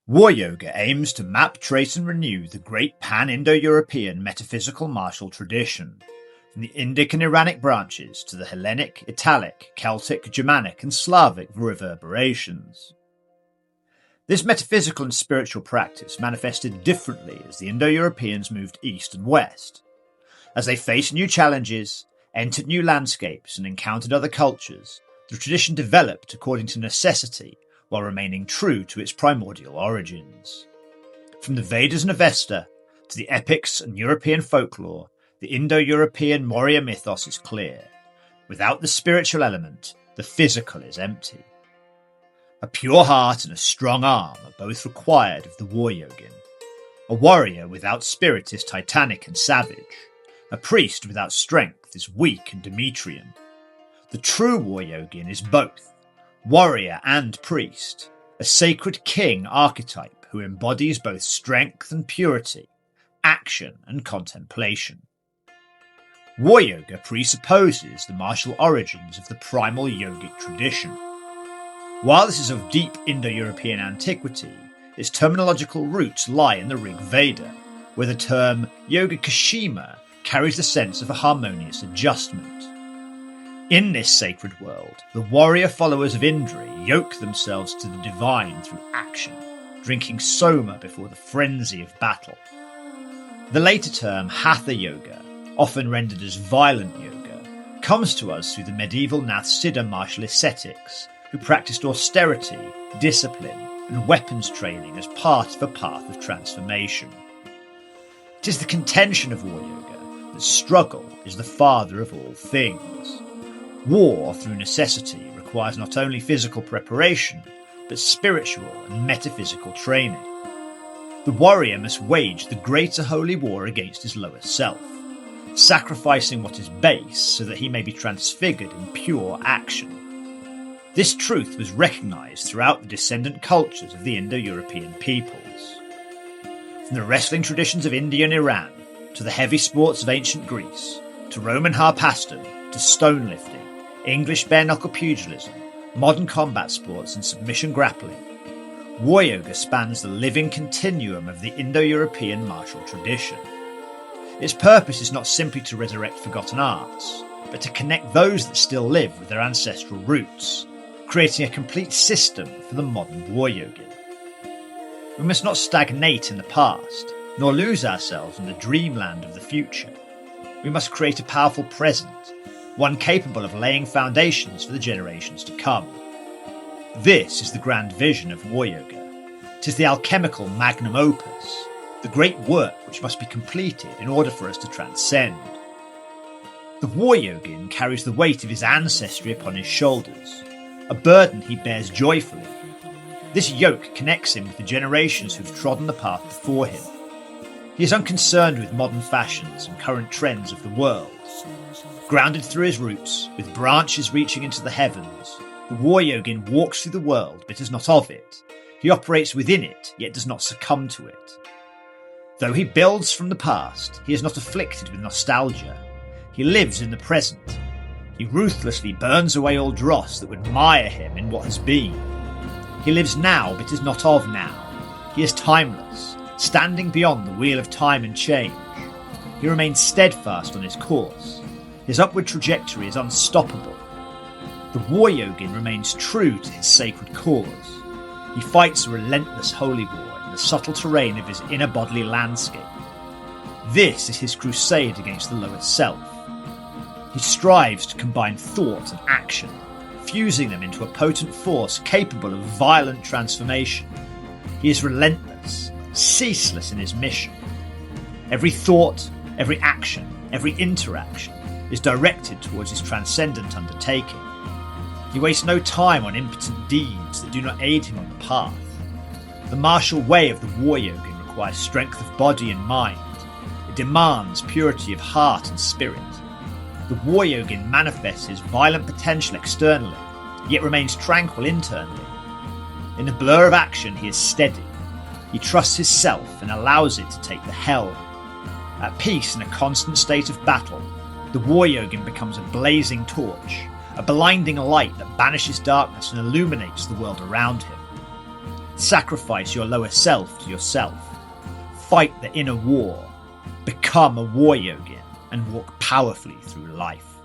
WarYoga aims to map, trace and renew the great pan-Indo-European metaphysical martial tradition, from the Indic and Iranic branches to the Hellenic, Italic, Celtic, Germanic and Slavic reverberations. This metaphysical and spiritual practice manifested differently as the Indo-Europeans moved east and west. As they faced new challenges, entered new landscapes and encountered other cultures, the tradition developed according to necessity while remaining true to its primordial origins. From the Vedas and Avesta to the epics and European folklore, the Indo-European warrior mythos is clear. Without the spiritual element, the physical is empty. A pure heart and a strong arm are both required of the WarYogin. A warrior without spirit is Titanic and savage. A priest without strength is weak and Demetrian. The true WarYogin is both, warrior and priest, a sacred king archetype who embodies both strength and purity, action and contemplation. WarYoga presupposes the martial origins of the primal yogic tradition. While this is of deep Indo-European antiquity, its terminological roots lie in the Rig Veda, where the term Yoga-Kshema carries the sense of a harmonious adjustment. In this sacred world, the warrior followers of Indri yoke themselves to the divine through action, drinking soma before the frenzy of battle. The later term Hatha Yoga, often rendered as violent yoga, comes to us through the medieval Nath Siddha martial ascetics, who practiced austerity, discipline, and weapons training as part of a path of transformation. It is the contention of WarYoga that struggle is the father of all things. War, through necessity, requires not only physical preparation, but spiritual and metaphysical training. The warrior must wage the greater holy war against his lower self, sacrificing what is base so that he may be transfigured in pure action. This truth was recognised throughout the descendant cultures of the Indo-European peoples. From the wrestling traditions of India and Iran, to the heavy sports of ancient Greece, to Roman harpastum, to stone lifting, English bare-knuckle pugilism, modern combat sports and submission grappling, WarYoga spans the living continuum of the Indo-European martial tradition. Its purpose is not simply to resurrect forgotten arts, but to connect those that still live with their ancestral roots, creating a complete system for the modern WarYogin. We must not stagnate in the past, nor lose ourselves in the dreamland of the future. We must create a powerful present, one capable of laying foundations for the generations to come. This is the grand vision of WarYoga. It is the alchemical magnum opus, the great work which must be completed in order for us to transcend. The WarYogin carries the weight of his ancestry upon his shoulders, a burden he bears joyfully. This yoke connects him with the generations who have trodden the path before him. He is unconcerned with modern fashions and current trends of the world. Grounded through his roots, with branches reaching into the heavens, the WarYogin walks through the world but is not of it. He operates within it, yet does not succumb to it. Though he builds from the past, he is not afflicted with nostalgia. He lives in the present. He ruthlessly burns away all dross that would mire him in what has been. He lives now but is not of now. He is timeless, standing beyond the wheel of time and change. He remains steadfast on his course. His upward trajectory is unstoppable. The WarYogin remains true to his sacred cause. He fights a relentless holy war in the subtle terrain of his inner bodily landscape. This is his crusade against the lower self. He strives to combine thought and action, fusing them into a potent force capable of violent transformation. He is relentless, ceaseless in his mission. Every thought, every action, every interaction is directed towards his transcendent undertaking. He wastes no time on impotent deeds that do not aid him on the path. The martial way of the WarYogin requires strength of body and mind. It demands purity of heart and spirit. The WarYogin manifests his violent potential externally, yet remains tranquil internally. In the blur of action he is steady. He trusts his self and allows it to take the helm. At peace in a constant state of battle, the WarYogin becomes a blazing torch, a blinding light that banishes darkness and illuminates the world around him. Sacrifice your lower self to yourself. Fight the inner war. Become a WarYogin and walk powerfully through life.